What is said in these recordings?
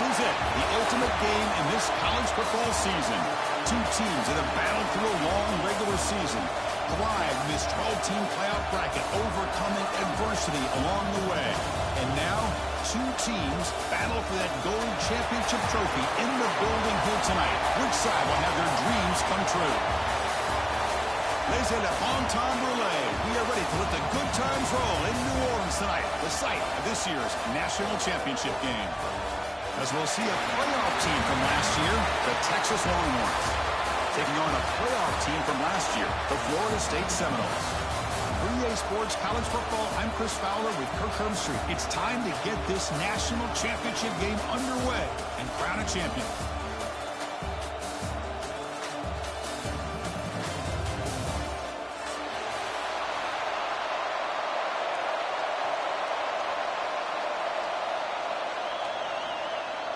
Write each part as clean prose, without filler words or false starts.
is it, the ultimate game in this college football season. Two teams that have battled through a long regular season, thrived in this 12-team playoff bracket, overcoming adversity along the way. And now, two teams battle for that gold championship trophy in the building here tonight. Which side will have their dreams come true? Laissez le bon temps brûler. We are ready to let the good times roll in New Orleans tonight, the site of this year's national championship game. As we'll see a playoff team from last year, the Texas Longhorns, taking on a playoff team from last year, the Florida State Seminoles. PreReq Sports College Football, I'm Chris Fowler with Kirk Herbstreit. It's time to get this national championship game underway and crown a champion.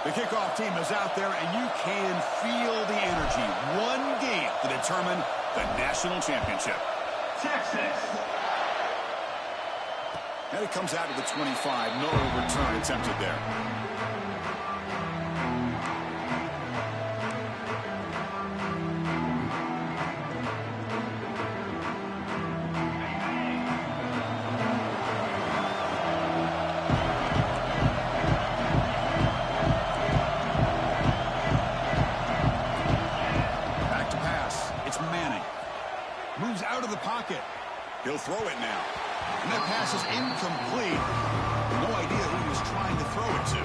The kickoff team is out there, and you can feel the energy. One game to determine the national championship. Texas. And it comes out to the 25. No return attempted there. He'll throw it now. And that pass is incomplete. No idea who he was trying to throw it to.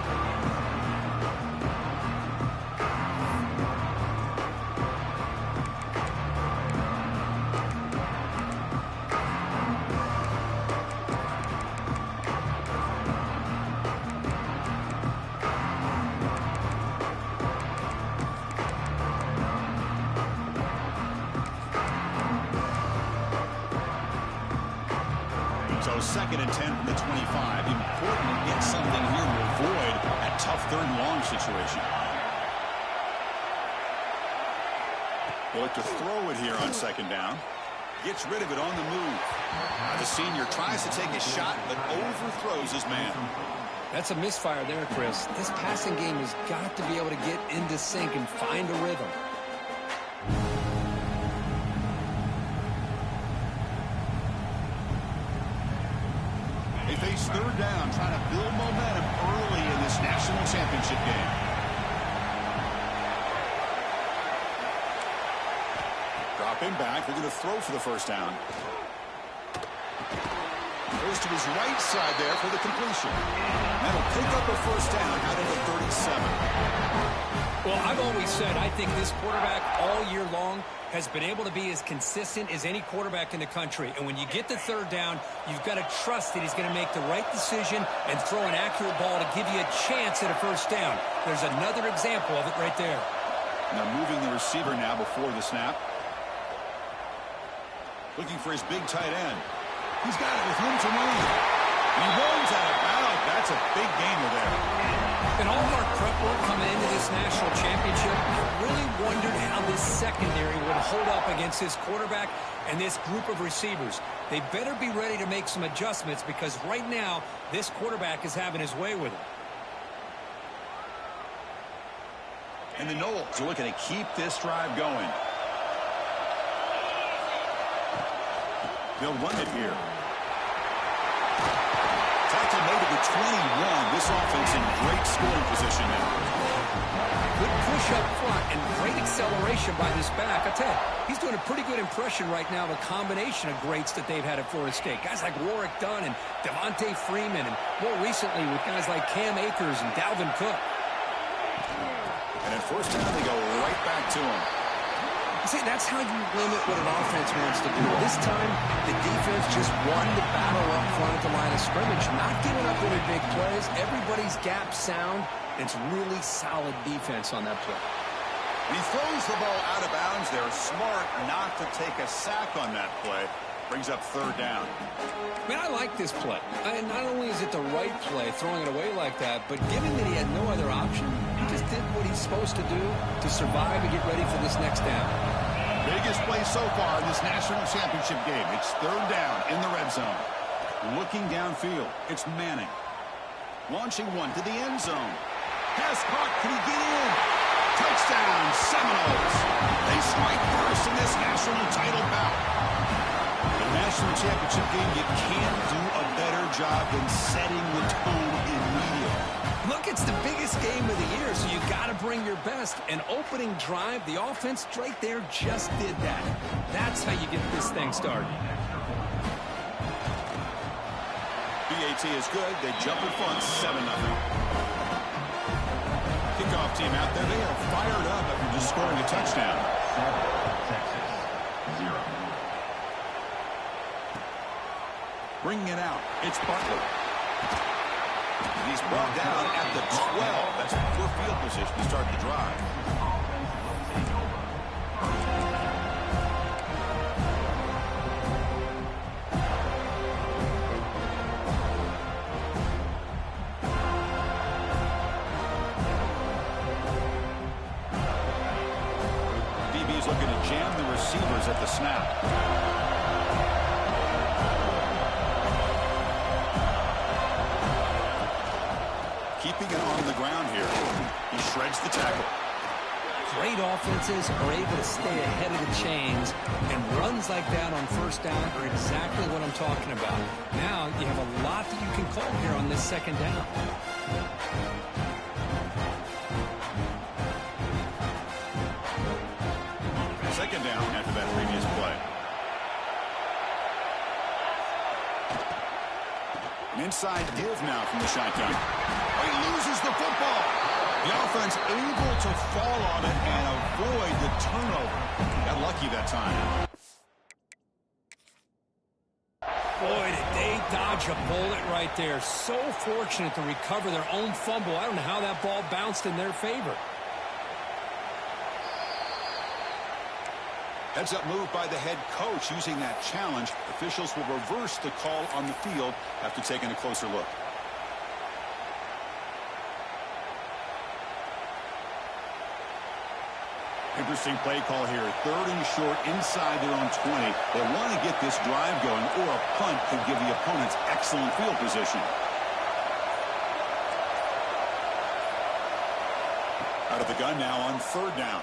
So 2nd and 10 from the 25. Important to get something here to avoid that tough 3rd and long situation. They look to throw it here on 2nd down. Gets rid of it on the move. The senior tries to take a shot, but overthrows his man. That's a misfire there, Chris. This passing game has got to be able to get into sync and find a rhythm. They face 3rd down, trying to build momentum early in this national championship game. Dropping back, they're going to throw for the 1st down. Goes to his right side there for the completion. That'll pick up a 1st down out of the 37. Well, I've always said I think this quarterback all year long has been able to be as consistent as any quarterback in the country. And when you get the 3rd down, you've got to trust that he's going to make the right decision and throw an accurate ball to give you a chance at a 1st down. There's another example of it right there. Now moving the receiver now before the snap. Looking for his big tight end. He's got it with room to run. He runs out of bounds. That's a big gainer there. And all of our prep work coming into this national championship, I really wondered how this secondary would hold up against this quarterback and this group of receivers. They better be ready to make some adjustments because right now, this quarterback is having his way with it. And the Noles are looking to keep this drive going. They'll run it here. Tackle made to the 21. This offense in great scoring position now. Good push up front and great acceleration by this back. I tell you, he's doing a pretty good impression right now of a combination of greats that they've had at Florida State. Guys like Warwick Dunn and Devontae Freeman, and more recently with guys like Cam Akers and Dalvin Cook. And at 1st down, they go right back to him. See, that's how you limit what an offense wants to do. This time, the defense just won the battle up front at the line of scrimmage, not giving up any big plays. Everybody's gap sound. It's really solid defense on that play. And he throws the ball out of bounds. They're smart not to take a sack on that play. Brings up 3rd down. Man, I like this play. And not only is it the right play, throwing it away like that, but given that he had no other option, he just did what he's supposed to do to survive and get ready for this next down. Biggest play so far in this national championship game. It's 3rd down in the red zone. Looking downfield, it's Manning. Launching one to the end zone. Pass caught. Can he get in? Touchdown, Seminoles. They strike first in this national title bout. The national championship game, you can't do a better job than setting the tone immediately. Look, it's the biggest game of the year, so you got to bring your best. An opening drive, the offense right there just did that. That's how you get this thing started. BAT is good. They jump in front, 7-0. Kickoff team out there. They are fired up after just scoring a touchdown. Texas, 0. Bringing it out. It's Butler. He's brought down at the 12. That's poor field position to start the drive. DB's looking to jam the receivers at the snap. Keeping it on the ground here. He shreds the tackle. Great offenses are able to stay ahead of the chains, and runs like that on first down are exactly what I'm talking about. Now you have a lot that you can call here on this second down. Second down after that previous play. An inside give now from the shotgun. He loses the football. The offense able to fall on it and avoid the turnover. Got lucky that time. Boy, did they dodge a bullet right there. So fortunate to recover their own fumble. I don't know how that ball bounced in their favor. Heads up move by the head coach using that challenge. Officials will reverse the call on the field after taking a closer look. Interesting play call here. 3rd and short inside their own 20. They want to get this drive going, or a punt could give the opponents excellent field position. Out of the gun now on 3rd down.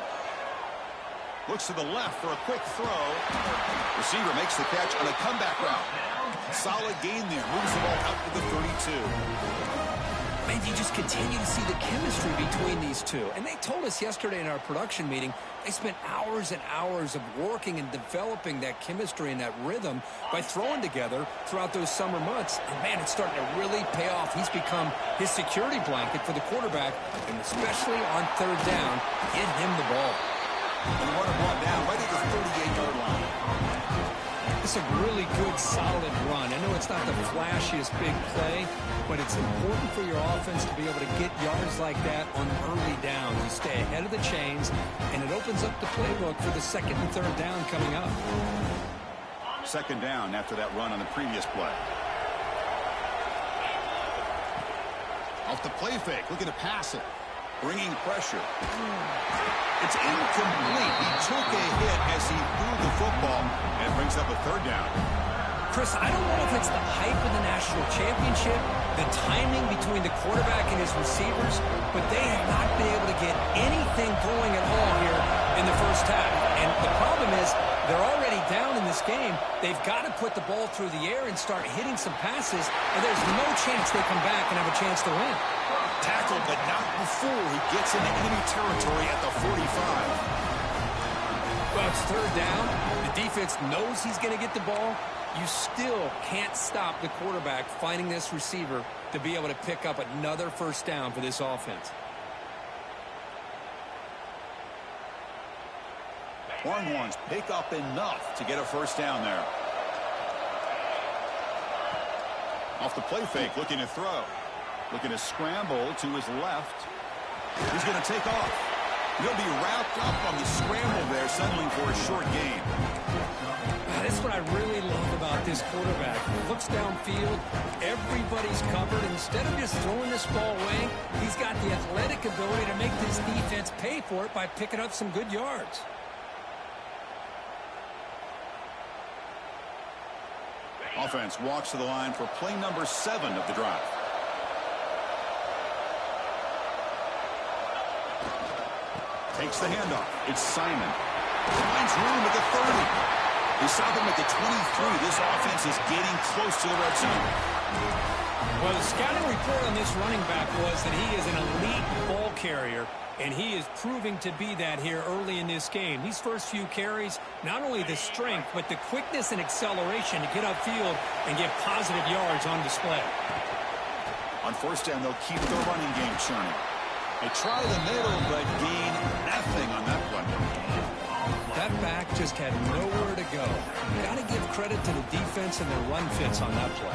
Looks to the left for a quick throw. Receiver makes the catch on a comeback route. Solid gain there. Moves the ball out to the 32. Man, you just continue to see the chemistry between these two. And they told us yesterday in our production meeting, they spent hours and hours of working and developing that chemistry and that rhythm by throwing together throughout those summer months. And, man, it's starting to really pay off. He's become his security blanket for the quarterback, and especially on 3rd down, get him the ball. And the runner brought down right at the 38-yard line. It's a really good, solid run. I know it's not the flashiest big play, but it's important for your offense to be able to get yards like that on early downs. You stay ahead of the chains, and it opens up the playbook for the 2nd and 3rd down coming up. 2nd down after that run on the previous play. Off the play fake, looking to pass it. Bringing pressure. It's incomplete. He took a hit as he threw the football, and brings up a 3rd down. Chris, I don't know if it's the hype of the national championship, the timing between the quarterback and his receivers, but they have not been able to get anything going at all here in the first half. And the problem is they're already down in this game. They've got to put the ball through the air and start hitting some passes, or there's no chance they come back and have a chance to win. Tackled, but not before he gets into enemy territory at the 45. Well, it's 3rd down. The defense knows he's going to get the ball. You still can't stop the quarterback finding this receiver to be able to pick up another 1st down for this offense. Longhorns pick up enough to get a 1st down there. Off the play fake, looking to throw. Looking to scramble to his left. He's going to take off. He'll be wrapped up on the scramble there, settling for a short gain. That's what I really love about this quarterback. He looks downfield, everybody's covered. Instead of just throwing this ball away, he's got the athletic ability to make this defense pay for it by picking up some good yards. Offense walks to the line for play number 7 of the drive. Takes the handoff. It's Simon. Finds room at the 30. They stop him at the 23. This offense is getting close to the red zone. Well, the scouting report on this running back was that he is an elite ball carrier, and he is proving to be that here early in this game. These first few carries, not only the strength, but the quickness and acceleration to get upfield and get positive yards on display. On first down, they'll keep the running game churning. They try the middle, but gain nothing on that play. That back just had nowhere to go. Got to give credit to the defense and their run fits on that play.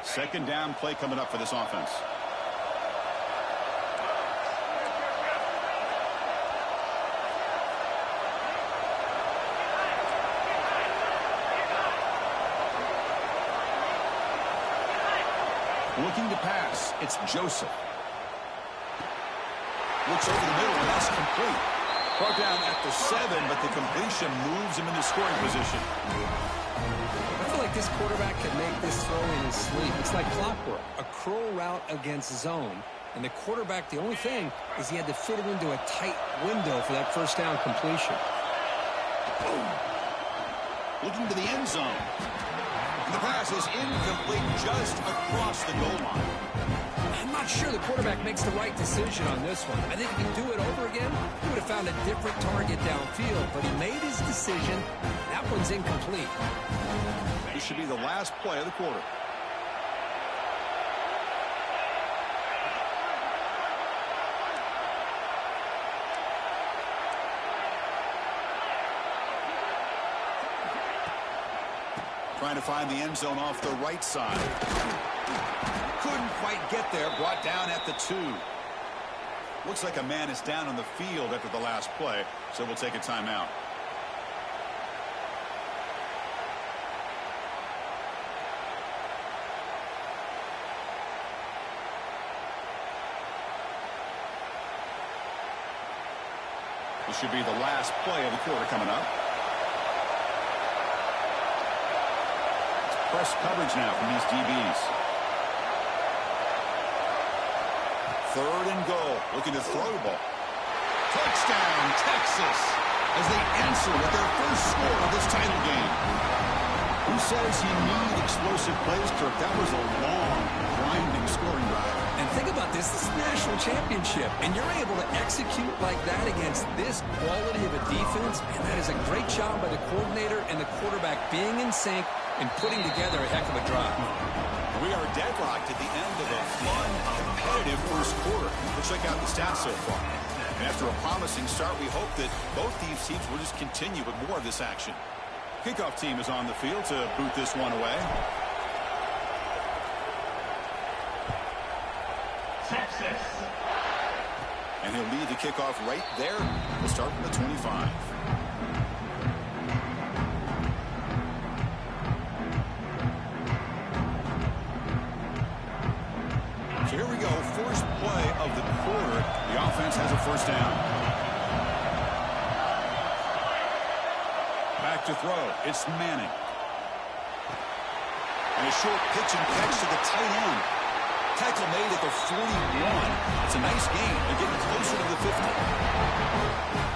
Second down play coming up for this offense. Looking to pass, it's Joseph. Looks over the middle, and that's complete. Brought down at the 7, but the completion moves him into scoring position. I feel like this quarterback can make this throw in his sleep. It's like clockwork, a crow route against zone. And the quarterback, the only thing is he had to fit it into a tight window for that first down completion. Boom. Looking to the end zone. And the pass is incomplete just across the goal line. I'm not sure the quarterback makes the right decision on this one. I think if he do it over again, he would have found a different target downfield. But he made his decision. That one's incomplete. This should be the last play of the quarter. Trying to find the end zone off the right side. Couldn't quite get there. Brought down at the 2. Looks like a man is down on the field after the last play, so we'll take a timeout. This should be the last play of the quarter coming up. Press coverage now from these DBs. Third and goal. Looking to throw the ball. Touchdown, Texas, as they answer with their first score of this title game. Who says you need explosive plays, Kirk? That was a long, grinding scoring drive. And think about this. This is a national championship, and you're able to execute like that against this quality of a defense, and that is a great job by the coordinator and the quarterback being in sync and putting together a heck of a drive. We are deadlocked at the end of a fun, competitive first quarter. Let's check out the stats so far. And after a promising start, we hope that both these teams will just continue with more of this action. Kickoff team is on the field to boot this one away. Texas. And he'll lead the kickoff right there. We'll start from the 25. So here we go. First play of the quarter. The offense has a first down. Back to throw. It's Manning. And a short pitch and catch to the tight end. Tackle made at the 41. It's a nice gain. They're getting closer to the 50.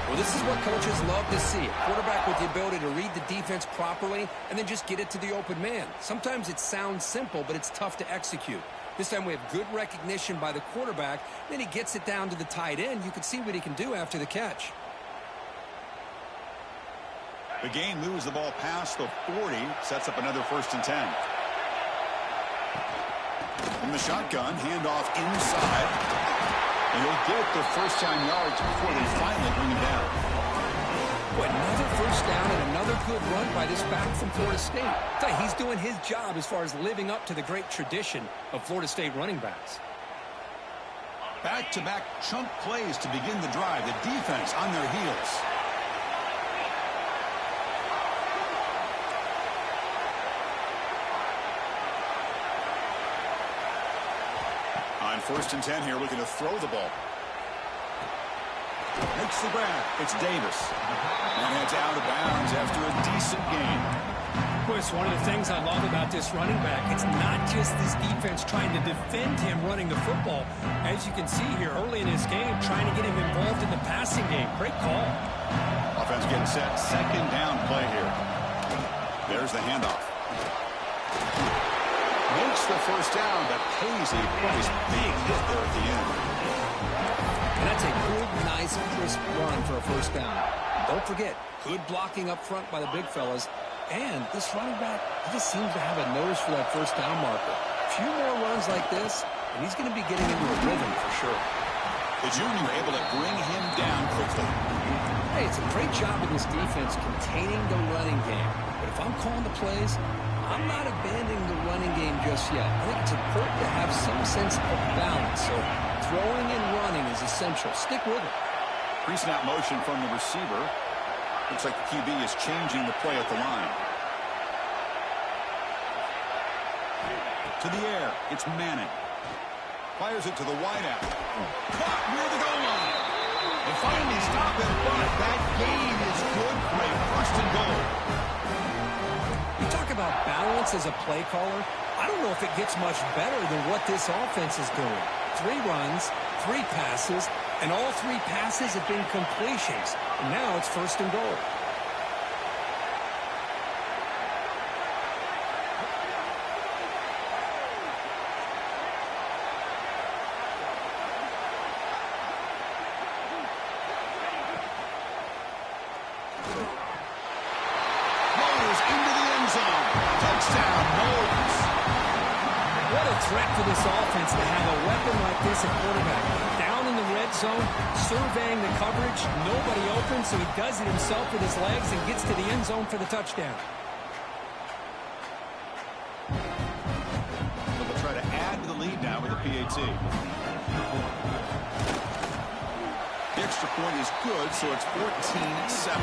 Well, this is what coaches love to see. A quarterback with the ability to read the defense properly and then just get it to the open man. Sometimes it sounds simple, but it's tough to execute. This time we have good recognition by the quarterback. Then he gets it down to the tight end. You can see what he can do after the catch. The game moves the ball past the 40. Sets up another 1st and 10. From the shotgun, handoff inside. And he'll get the first down yards before they finally bring him down. Well, another first down and another good run by this back from Florida State. I tell you, he's doing his job as far as living up to the great tradition of Florida State running backs. Back-to-back chunk plays to begin the drive. The defense on their heels. On 1st and 10 here, looking to throw the ball. Makes makes the grab. It's Davis. And it's out of bounds after a decent gain. Chris, one of the things I love about this running back, it's not just this defense trying to defend him running the football. As you can see here early in this game, trying to get him involved in the passing game. Great call. Offense getting set. Second down play here. There's the handoff. Makes the first down, but pays a price. Big hit there at the end. And that's a good, nice, crisp run for a first down. Don't forget, good blocking up front by the big fellas. And this running back, he just seems to have a nose for that first down marker. A few more runs like this, and he's going to be getting into a rhythm for sure. The junior able to bring him down quickly. Hey, it's a great job of this defense containing the running game. But if I'm calling the plays, I'm not abandoning the running game just yet. I think it's important to have some sense of balance. So throwing and running is essential. Stick with it. Pre-snap motion from the receiver. Looks like the QB is changing the play at the line. To the air. It's Manning. Fires it to the wideout. Caught near the goal line. They finally stop it, but that gain is good for a first and goal. You talk about balance as a play caller. I don't know if it gets much better than what this offense is doing. 3 runs, 3 passes, and all 3 passes have been completions. And now it's first and goal. What a threat for this offense to have a weapon like this at quarterback. Down in the red zone, surveying the coverage, nobody open, so he does it himself with his legs and gets to the end zone for the touchdown. So they'll try to add to the lead now with a PAT. The extra point is good, so it's 14-7.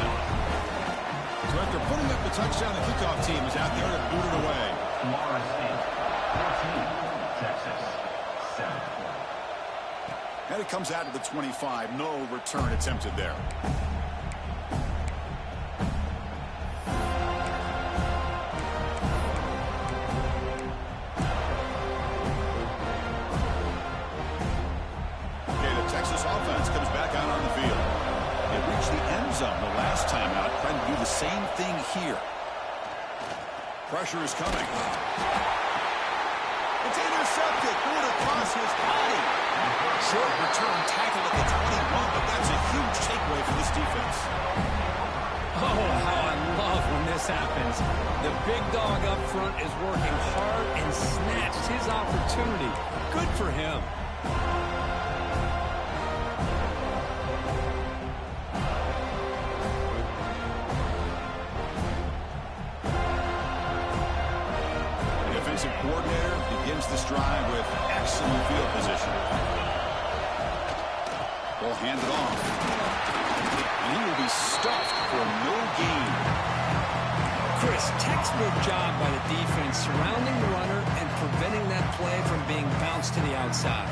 So after putting up the touchdown, the kickoff team is out there to boot it away. Florida State, 14, Texas, 7. And it comes out to the 25. No return attempted there. Okay, the Texas offense comes back out on the field. It reached the end zone the last time out, trying to do the same thing here. Pressure is coming. It's intercepted. Threw it across his body. Short return tackle at the 21, but that's a huge takeaway for this defense. Oh, how I love when this happens. The big dog up front is working hard and snatched his opportunity. Good for him. Coordinator begins this drive with excellent field position. Ball handed off. And he will be stuffed for no gain. Chris, textbook job by the defense surrounding the runner and preventing that play from being bounced to the outside.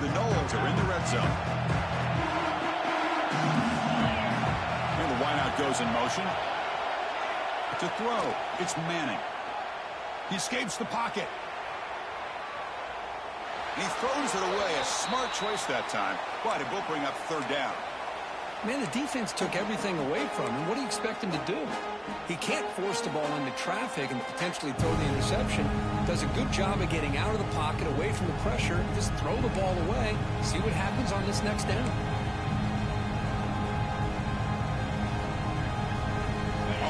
The Noles are in the red zone. And the wideout goes in motion. To throw, it's Manning. He escapes the pocket. He throws it away. A smart choice that time. But it will bring up third down. Man, the defense took everything away from him. What do you expect him to do? He can't force the ball into traffic and potentially throw the interception. Does a good job of getting out of the pocket, away from the pressure. Just throw the ball away. See what happens on this next down.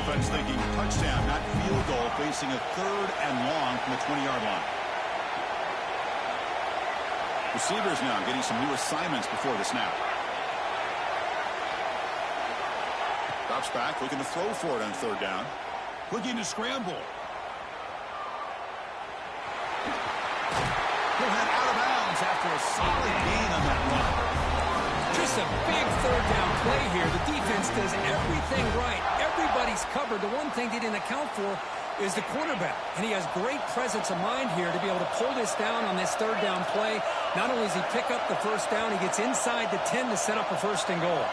Offense thinking touchdown, not field goal, facing a third and long from the 20-yard line. Receivers now getting some new assignments before the snap. Drops back, looking to throw for it on third down. Looking to scramble. He'll head out of bounds after a solid gain on that run. Just a big third down play here. The defense does everything right. Everybody's covered. The one thing they didn't account for is the quarterback, and he has great presence of mind here to be able to pull this down on this third down play. Not only does he pick up the first down, he gets inside the 10 to set up a first and goal.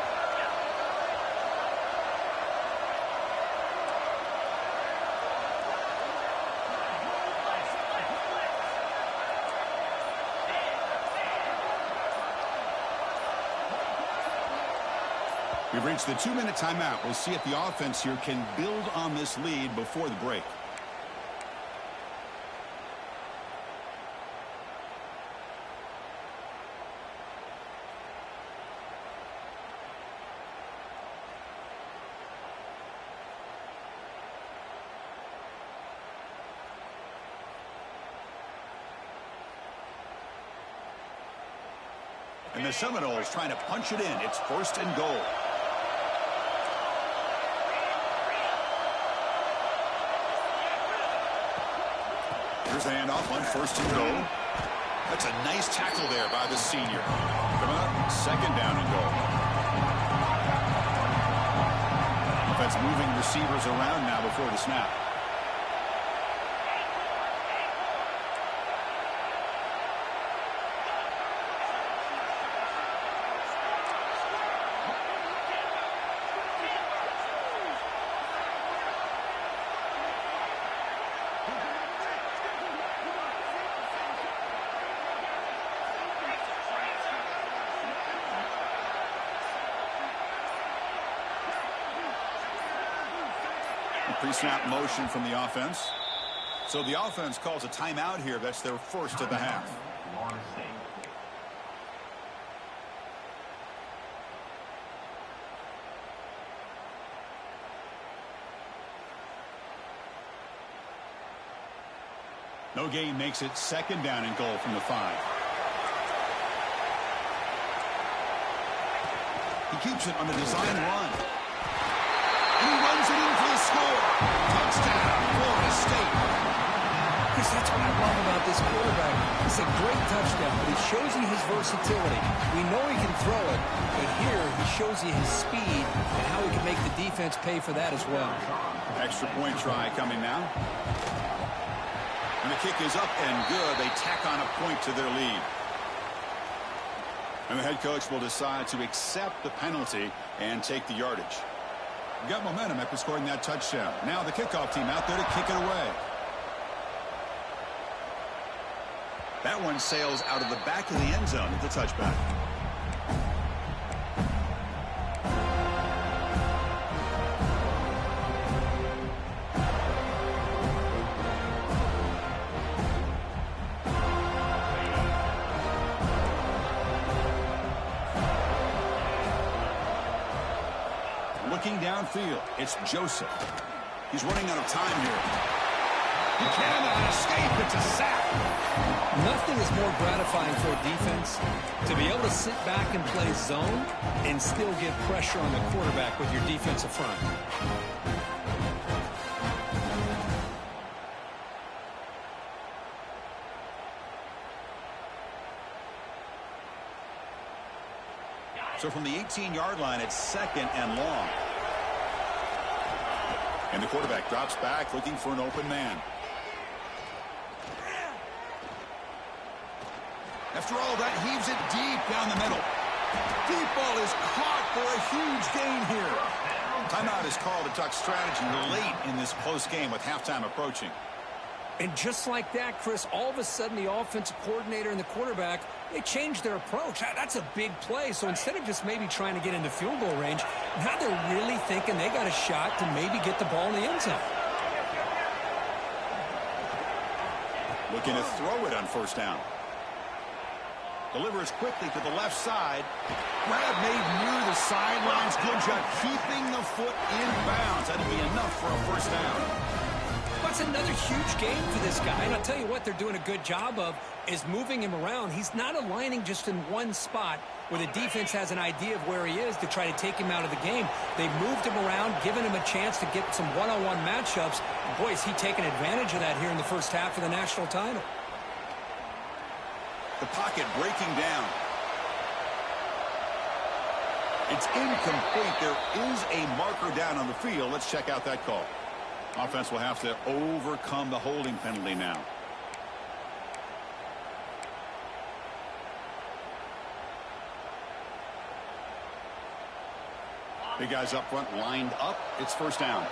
We've reached the 2-minute timeout. We'll see if the offense here can build on this lead before the break. And the Seminoles trying to punch it in. It's first and goal. Here's the handoff on first and goal. That's a nice tackle there by the senior. Coming up, second down and goal. Offense moving receivers around now before the snap. Pre-snap motion from the offense. So the offense calls a timeout here. That's their first of the half. No gain makes it second down and goal from the 5. He keeps it on the design run. And he runs it in for the score. Touchdown, Florida State. Chris, that's what I love about this quarterback. It's a great touchdown, but he shows you his versatility. We know he can throw it, but here he shows you his speed and how he can make the defense pay for that as well. Extra point try coming now. And the kick is up and good. They tack on a point to their lead. And the head coach will decide to accept the penalty and take the yardage. Got momentum after scoring that touchdown. Now the kickoff team out there to kick it away. That one sails out of the back of the end zone at the touchback. Looking downfield, it's Joseph. He's running out of time here. He cannot escape. It's a sack. Nothing is more gratifying for a defense to be able to sit back and play zone and still get pressure on the quarterback with your defensive front. So from the 18-yard line, it's second and long. And the quarterback drops back looking for an open man. After all that, heaves it deep down the middle. Deep ball is caught for a huge gain here. Timeout is called to talk strategy late in this close game with halftime approaching. And just like that, Chris, all of a sudden the offensive coordinator and the quarterback, they changed their approach. That's a big play. So instead of just maybe trying to get into field goal range, now they're really thinking they got a shot to maybe get the ball in the end zone. Looking to throw it on first down. Delivers quickly to the left side. Grab made near the sidelines. Good job keeping the foot in bounds. That'll be enough for a first down. That's another huge game for this guy. And I'll tell you what they're doing a good job of is moving him around. He's not aligning just in one spot where the defense has an idea of where he is to try to take him out of the game. They've moved him around, given him a chance to get some one-on-one matchups. And boy, is he taking advantage of that here in the first half of the national title. The pocket breaking down. It's incomplete. There is a marker down on the field. Let's check out that call. Offense will have to overcome the holding penalty now. Big guys up front lined up. It's first down.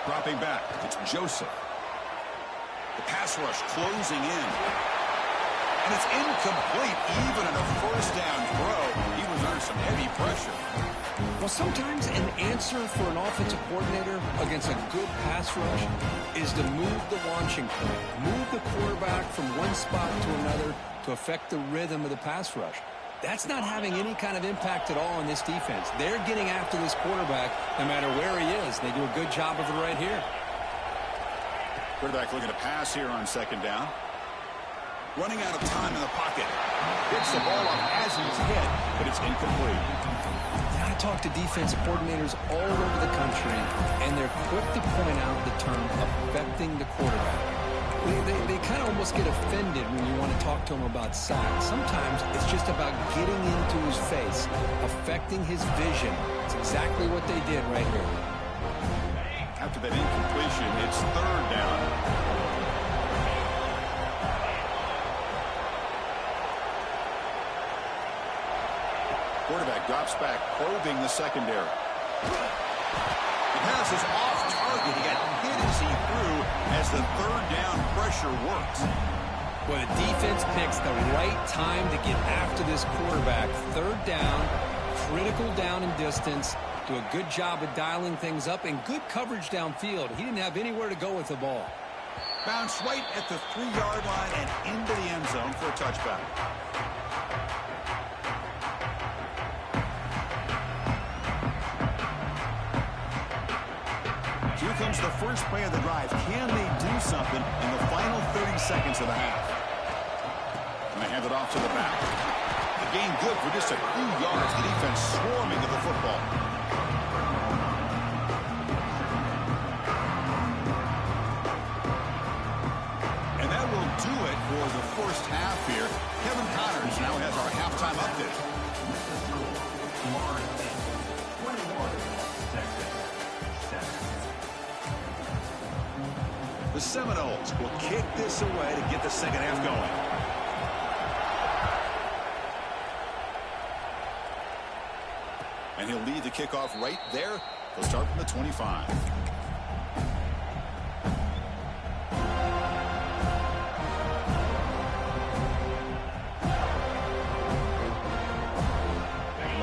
Dropping back. It's Joseph. The pass rush closing in. And it's incomplete. Even in a first down throw, he was under some heavy pressure. Well, sometimes an answer for an offensive coordinator against a good pass rush is to move the launching point. Move the quarterback from one spot to another to affect the rhythm of the pass rush. That's not having any kind of impact at all on this defense. They're getting after this quarterback no matter where he is. They do a good job of it right here. Quarterback looking to pass here on second down. Running out of time in the pocket. Gets the ball off as he's hit, but it's incomplete. I talk to defensive coordinators all over the country, and they're quick to point out the term affecting the quarterback. They kind of almost get offended when you want to talk to them about sacks. Sometimes it's just about getting into his face, affecting his vision. It's exactly what they did right here. After that incompletion, it's third down. Quarterback drops back, probing the secondary. The pass is off target. He got hit as he threw as the third down pressure works. Well, the defense picks the right time to get after this quarterback. Third down, critical down and distance. Do a good job of dialing things up and good coverage downfield. He didn't have anywhere to go with the ball. Bounce right at the 3-yard line and into the end zone for a touchback. Here comes the first play of the drive. Can they do something in the final 30 seconds of the half? And they hand it off to the back. The gain good for just a few yards. The defense swarming to the football. And that will do it for the first half here. Kevin Connors now has our halftime update. The Seminoles will kick this away to get the second half going. And he'll lead the kickoff right there. He'll start from the 25.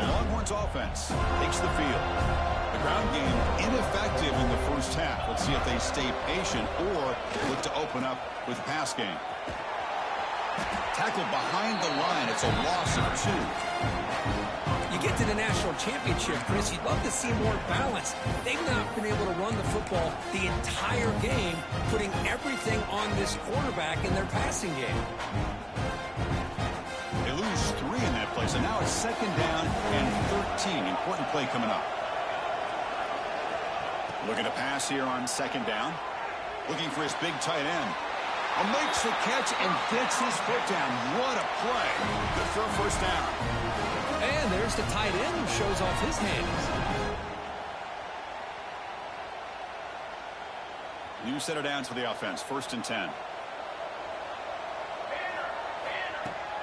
The Longhorns offense takes the field. The ground game ineffective in the first half. Let's see if they stay patient or look to open up with the pass game. Tackled behind the line. It's a loss of 2. You get to the national championship, Chris, you'd love to see more balance. They've not been able to run the football the entire game, putting everything on this quarterback in their passing game. They lose 3 in that play, so now it's second down and 13. Important play coming up. Looking to pass here on second down. Looking for his big tight end. Makes the catch and gets his foot down. What a play. Good for a first down. And there's the tight end who shows off his hands. New set of downs for the offense. First and 10.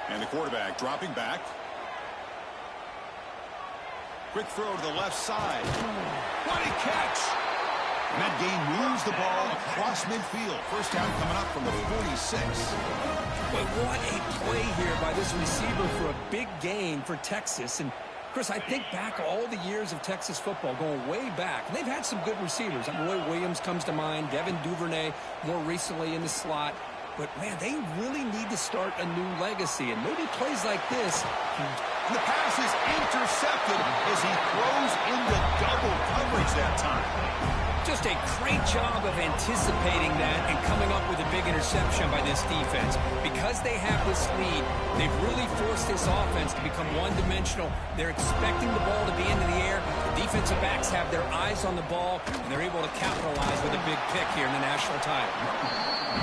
And the quarterback dropping back. Quick throw to the left side. What a catch! And that game moves the ball across midfield. First down coming up from the 46. But what a play here by this receiver for a big gain for Texas. And, Chris, I think back all the years of Texas football, going way back. And they've had some good receivers. Roy Williams comes to mind, Devin Duvernay more recently in the slot. But, man, they really need to start a new legacy. And maybe plays like this. And the pass is intercepted as he throws into double coverage that time. Just a great job of anticipating that and coming up with a big interception by this defense. Because they have this lead, they've really forced this offense to become one-dimensional. They're expecting the ball to be into the air. The defensive backs have their eyes on the ball, and they're able to capitalize with a big pick here in the national title.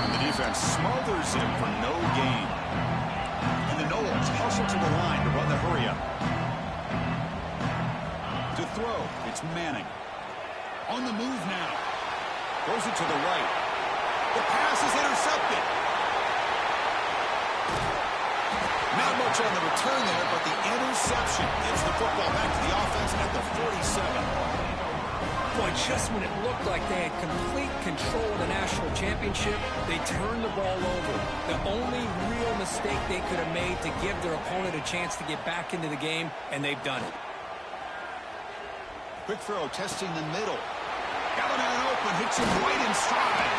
And the defense smothers him for no gain. And the Noles hustle to the line to run the hurry-up. To throw, it's Manning. On the move now. Throws it to the right. The pass is intercepted. Not much on the return there, but the interception gets the football back to the offense at the 47. Boy, just when it looked like they had complete control of the national championship, they turned the ball over. The only real mistake they could have made to give their opponent a chance to get back into the game, and they've done it. Quick throw, testing the middle. Got a man open, hits him right in stride.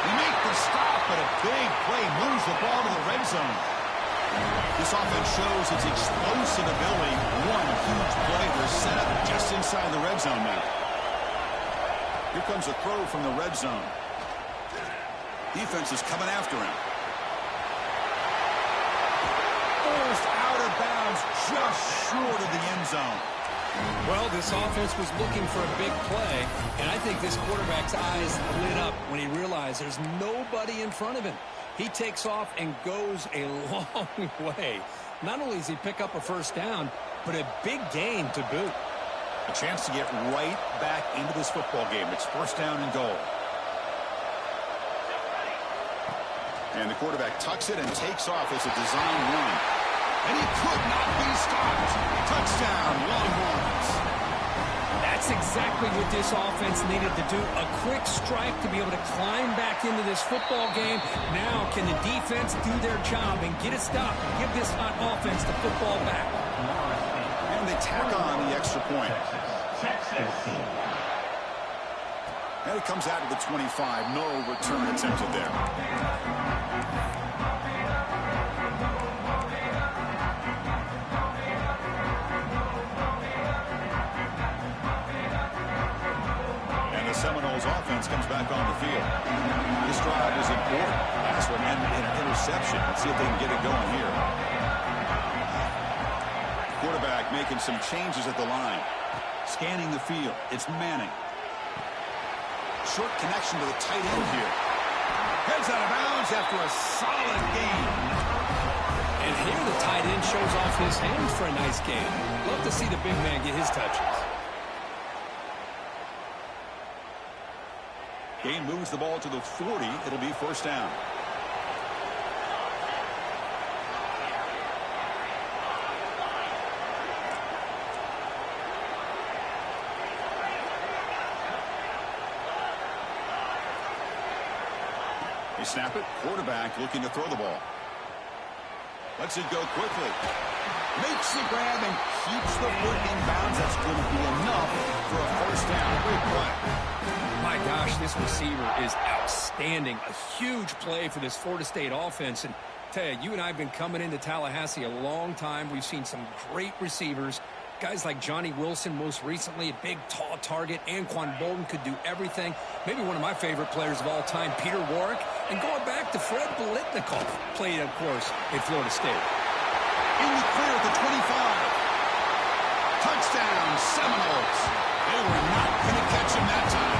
They make the stop, but a big play moves the ball to the red zone. This offense shows its explosive ability. One huge play. They're set up just inside the red zone now. Here comes a throw from the red zone. Defense is coming after him. Forced out of bounds, just short of the end zone. Well, this offense was looking for a big play, and I think this quarterback's eyes lit up when he realized there's nobody in front of him. He takes off and goes a long way. Not only does he pick up a first down, but a big gain to boot. A chance to get right back into this football game. It's first down and goal. And the quarterback tucks it and takes off as a design run. And he could not be stopped. Touchdown, Longhorns. That's exactly what this offense needed to do. A quick strike to be able to climb back into this football game. Now can the defense do their job and get a stop and give this hot offense the football back? And they tack on the extra point. And it comes out to the 25. No return attempted there. And the Seminoles offense comes back on the field. This drive is important. Last one ended in an interception. Let's see if they can get it going here. Quarterback making some changes at the line. Scanning the field. It's Manning. Short connection to the tight end here. Heads out of bounds after a solid gain. And here the tight end shows off his hands for a nice gain. Love to see the big man get his touches. Gain moves the ball to the 40. It'll be first down. They snap it. Quarterback looking to throw the ball. Lets it go quickly. Makes the grab and keeps the foot in bounds. That's going to be enough for a first down. Great play. My gosh, this receiver is outstanding. A huge play for this Florida State offense. And tell you, you and I have been coming into Tallahassee a long time. We've seen some great receivers. Guys like Johnny Wilson, most recently, a big, tall target. Anquan Bolden could do everything. Maybe one of my favorite players of all time, Peter Warrick. And going back to Fred Biletnikoff, played, of course, at Florida State. In the clear at the 25. Touchdown, Seminoles. They were not going to catch him that time.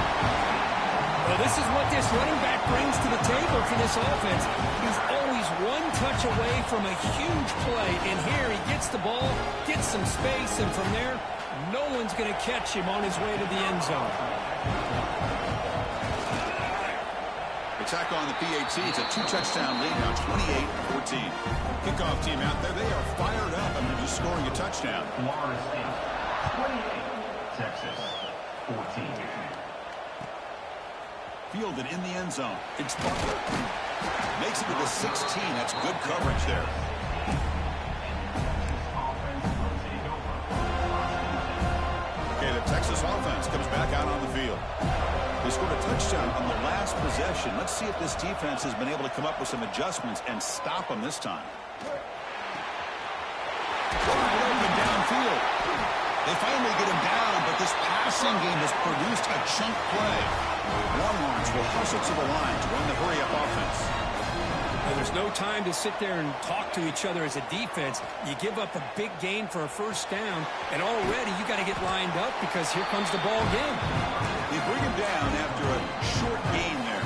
Well, this is what this running back brings to the table for this offense. He's always one touch away from a huge play. And here he gets the ball, gets some space, and from there, no one's going to catch him on his way to the end zone. They tack on the PAT. It's a two-touchdown lead now, 28-14. Kickoff team out there. They are fired up and they're just scoring a touchdown. Florida State, 28. Texas, 14. Fielded in the end zone. It's Butler. Makes it to the 16. That's good coverage there. Okay, the Texas offense comes back out on the field. They scored a touchdown on the last possession. Let's see if this defense has been able to come up with some adjustments and stop them this time. Wide open downfield. They finally get him down, but this passing game has produced a chunk play. Longhorns will hustle to the line to run the hurry-up offense. Well, there's no time to sit there and talk to each other as a defense. You give up a big gain for a first down, and already you got to get lined up because here comes the ball again. They bring him down after a short gain there.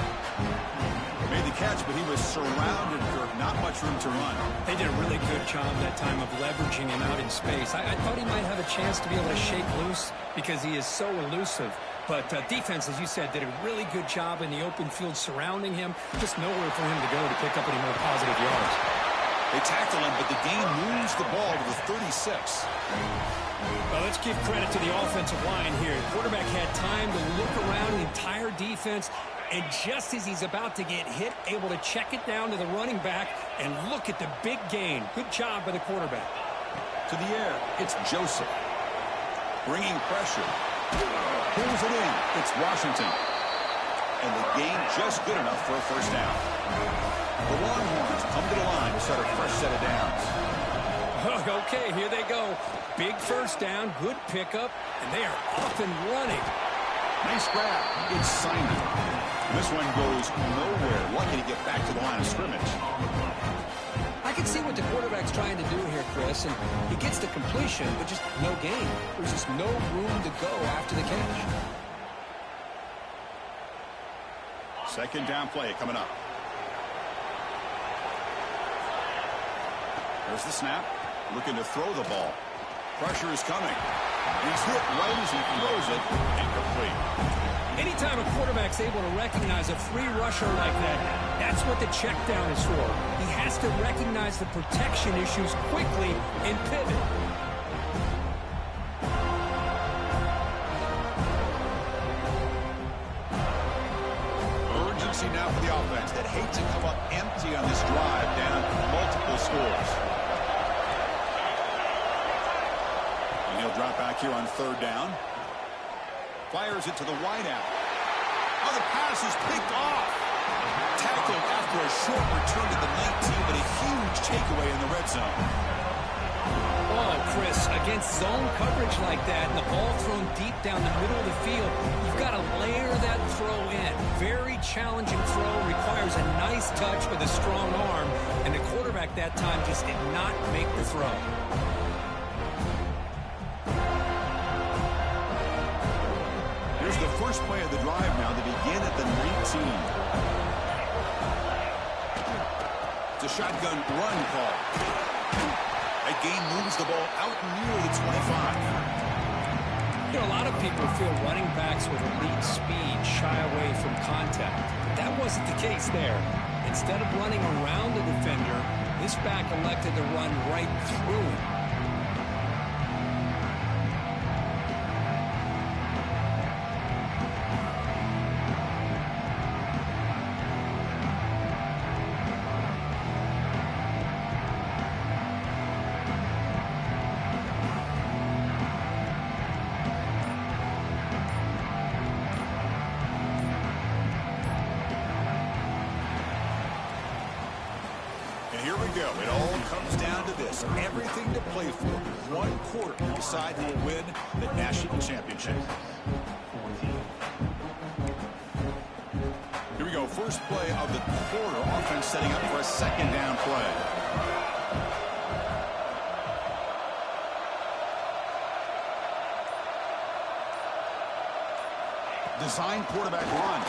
Made the catch, but he was surrounded for not much room to run. They did a really good job that time of leveraging him out in space. I thought he might have a chance to be able to shake loose because he is so elusive. But defense, as you said, did a really good job in the open field surrounding him. Just nowhere for him to go to pick up any more positive yards. They tackle him, but the game moves the ball to the 36. Well, let's give credit to the offensive line here. The quarterback had time to look around the entire defense, and just as he's about to get hit, able to check it down to the running back, and look at the big gain. Good job by the quarterback. To the air, it's Joseph. Bringing pressure. Pulls it in. It's Washington. And the gain just good enough for a first down. The Longhorns come to the line to start a fresh set of downs. Okay, here they go. Big first down, good pickup, and they are off and running. Nice grab. It's Simon. This one goes nowhere. Lucky to get back to the line of scrimmage. I can see what the quarterback's trying to do here, Chris, and he gets the completion, but just no gain. There's just no room to go after the catch. Second down play coming up. There's the snap. Looking to throw the ball. Pressure is coming. He's hit right as he throws it. Incomplete. Anytime a quarterback's able to recognize a free rusher like that, that's what the check down is for. He has to recognize the protection issues quickly and pivot. Urgency now for the offense that hates to come up empty on this drive down multiple scores. And he'll drop back here on third down. Fires it to the wideout. Oh, the pass is picked off. Tackled after a short return to the 19, but a huge takeaway in the red zone. Oh, Chris, against zone coverage like that and the ball thrown deep down the middle of the field, you've got to layer that throw in. Very challenging throw, requires a nice touch with a strong arm, and the quarterback that time just did not make the throw. Here's the first play of the drive now to begin at the 19. It's a shotgun run call. That gain moves the ball out near the 25. You know, a lot of people feel running backs with elite speed shy away from contact. That wasn't the case there. Instead of running around the defender, this back elected to run right through him. Here we go. It all comes down to this. Everything to play for. One quarter to decide who will win the national championship. Here we go. First play of the quarter. Offense setting up for a second down play. Design quarterback run.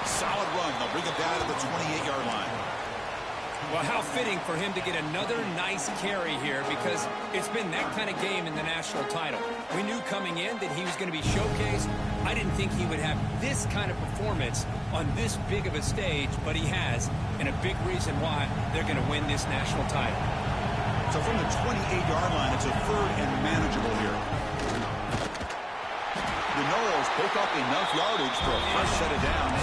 Solid run. They'll bring it down to the 28-yard line. Well, how fitting for him to get another nice carry here, because it's been that kind of game in the national title. We knew coming in that he was going to be showcased. I didn't think he would have this kind of performance on this big of a stage, but he has, and a big reason why they're going to win this national title. So from the 28-yard line, it's a third and manageable here. The Noles pick up enough yardage for a fresh set of downs.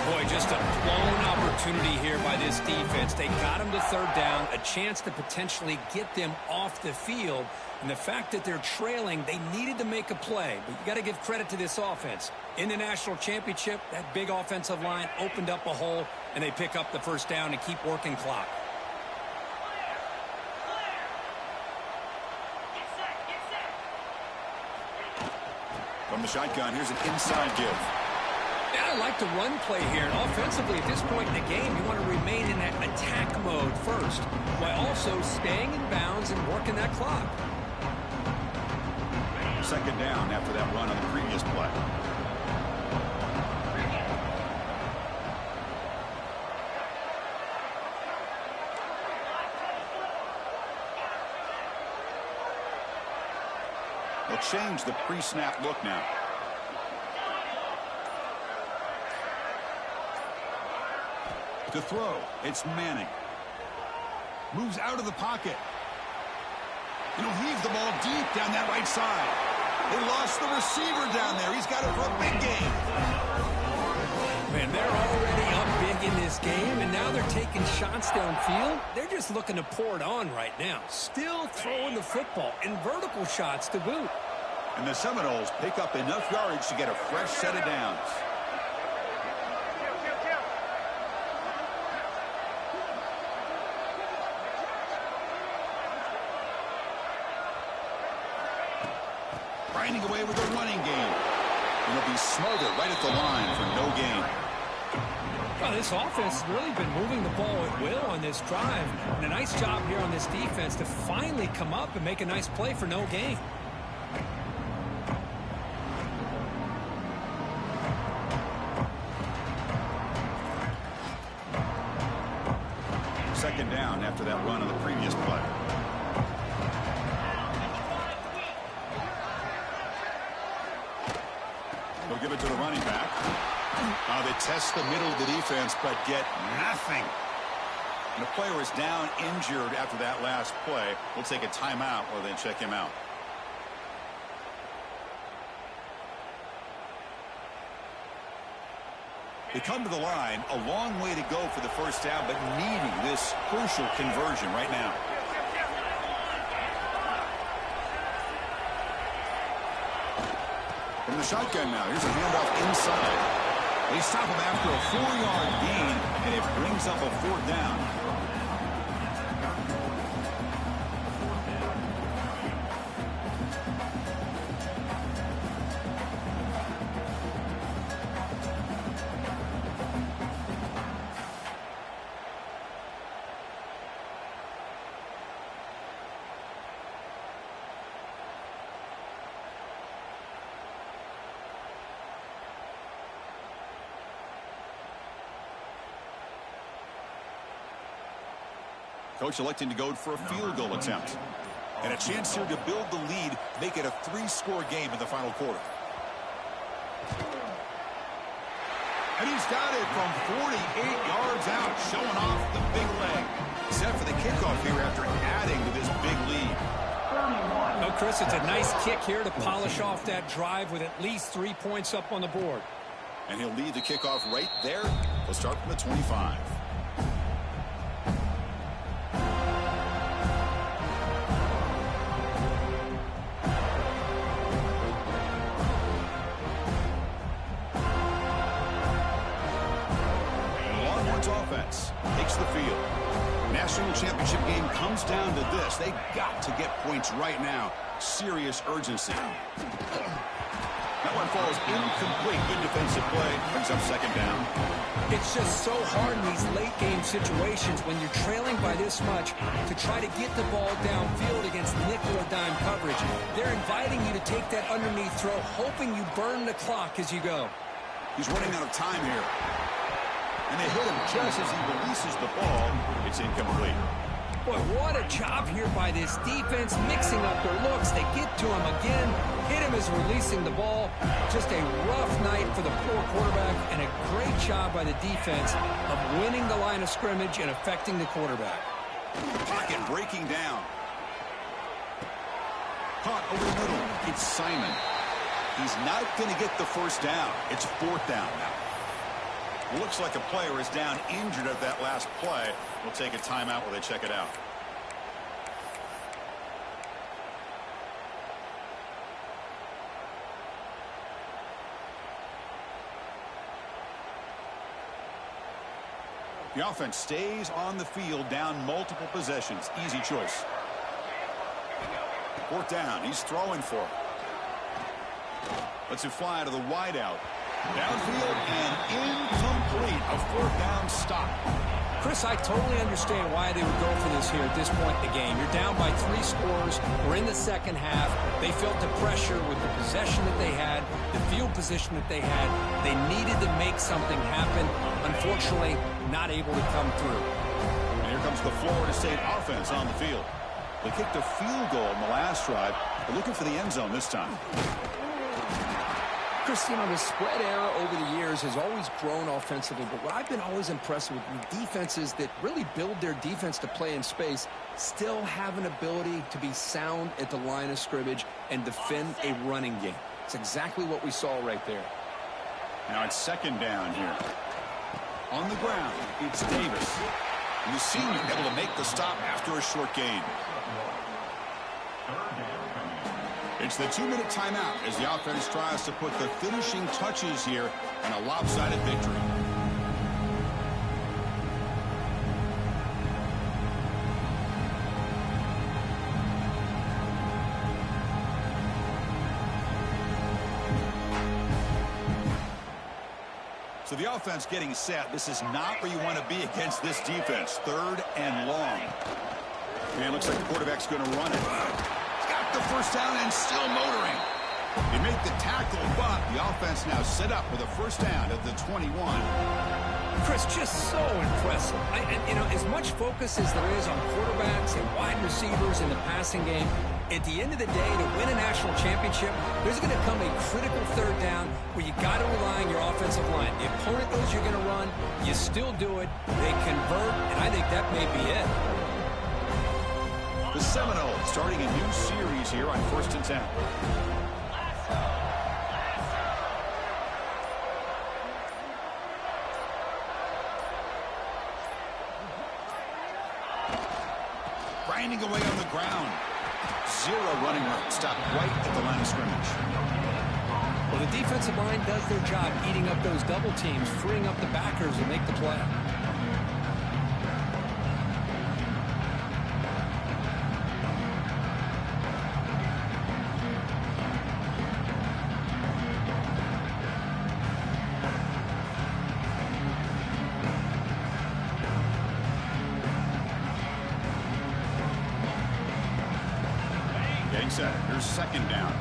Boy, just a blown opportunity here by this defense. They got him to third down, a chance to potentially get them off the field. And the fact that they're trailing, they needed to make a play. But you got to give credit to this offense. In the national championship, that big offensive line opened up a hole, and they pick up the first down and keep working clock. From the shotgun, here's an inside give. Yeah, I like the run play here. And offensively, at this point in the game, you want to remain in that attack mode first, while also staying in bounds and working that clock. Second down after that run on the previous play. They'll They'll change the pre-snap look now. To throw, it's Manning. Moves out of the pocket. And he'll heave the ball deep down that right side. They lost the receiver down there. He's got it for a big game. Man, they're already up big in this game, and now they're taking shots downfield. They're just looking to pour it on right now. Still throwing the football, and vertical shots to boot. And the Seminoles pick up enough yardage to get a fresh set of downs. Grinding away with a running game. And he'll be smothered right at the line for no gain. Well, this offense has really been moving the ball at will on this drive. And a nice job here on this defense to finally come up and make a nice play for no gain. Second down after that run on the previous play. They'll give it to the running back. They test the middle of the defense, but get nothing. And the player is down injured after that last play. We'll take a timeout or then check him out. They come to the line, a long way to go for the first down, but needing this crucial conversion right now. From the shotgun now, here's a handoff inside. They stop him after a 4-yard gain, and it brings up a 4th down. Coach electing to go for a field goal attempt. And a chance here to build the lead, make it a 3-score game in the final quarter. And he's got it from 48 yards out, showing off the big leg. Set for the kickoff here after adding to this big lead. Oh, Chris, it's a nice kick here to polish off that drive with at least 3 points up on the board. And he'll lead the kickoff right there. We'll start from the 25. Offense takes the field. National championship game comes down to this. They've got to get points right now. Serious urgency. That one falls incomplete. Good defensive play. Brings up second down. It's just so hard in these late game situations when you're trailing by this much to try to get the ball downfield against nickel or dime coverage. They're inviting you to take that underneath throw, hoping you burn the clock as you go. He's running out of time here. And they hit him just as he releases the ball. It's incomplete. Boy, what a job here by this defense, mixing up their looks. They get to him again, hit him as releasing the ball. Just a rough night for the poor quarterback, and a great job by the defense of winning the line of scrimmage and affecting the quarterback. Pocket breaking down. Caught over the middle. It's Simon. He's not going to get the first down. It's 4th down now. Looks like a player is down injured at that last play. We'll take a timeout while they check it out. The offense stays on the field, down multiple possessions. Easy choice. 4th down. He's throwing for it. Lets it fly to the wideout. Downfield and incomplete. A 4th down stop. Chris, I totally understand why they would go for this here at this point in the game. You're down by 3 scores. We're in the second half. They felt the pressure with the possession that they had, the field position that they had. They needed to make something happen. Unfortunately, not able to come through. And here comes the Florida State offense on the field. They kicked a field goal in the last drive. They're looking for the end zone this time. Chris, you know, the spread era over the years has always grown offensively, but what I've been always impressed with defenses that really build their defense to play in space still have an ability to be sound at the line of scrimmage and defend a running game. It's exactly what we saw right there. Now it's second down here. On the ground, it's Davis. And the senior able to make the stop after a short gain. It's the 2-minute timeout as the offense tries to put the finishing touches here on a lopsided victory. So the offense getting set. This is not where you want to be against this defense. 3rd and long. Man, looks like the quarterback's going to run it. The first down and still motoring. He made the tackle, but the offense now set up with a first down at the 21. Chris, just so impressive. You know, as much focus as there is on quarterbacks and wide receivers in the passing game, at the end of the day, to win a national championship, there's going to come a critical 3rd down where you got to rely on your offensive line. The opponent knows you're going to run. You still do it. They convert, and I think that may be it. The Seminoles starting a new series here on 1st and 10. Grinding away on the ground. 0 running room. Stopped right at the line of scrimmage. Well, the defensive line does their job eating up those double teams, freeing up the backers to make the play. Getting set. Here's second down.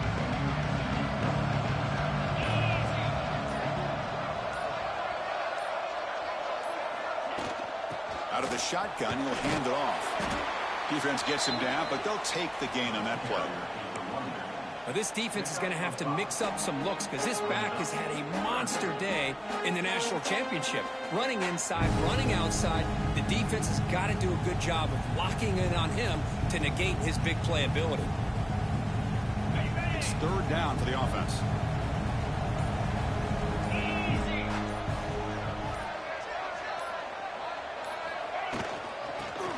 Out of the shotgun, he'll hand it off. Defense gets him down, but they'll take the gain on that play. Now, this defense is going to have to mix up some looks because this back has had a monster day in the national championship. Running inside, running outside. The defense has got to do a good job of locking in on him to negate his big play ability. It's 3rd down for the offense.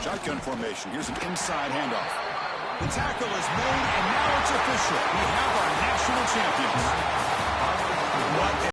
Shotgun formation. Here's an inside handoff. The tackle is made, and now it's official. We have our national champions. What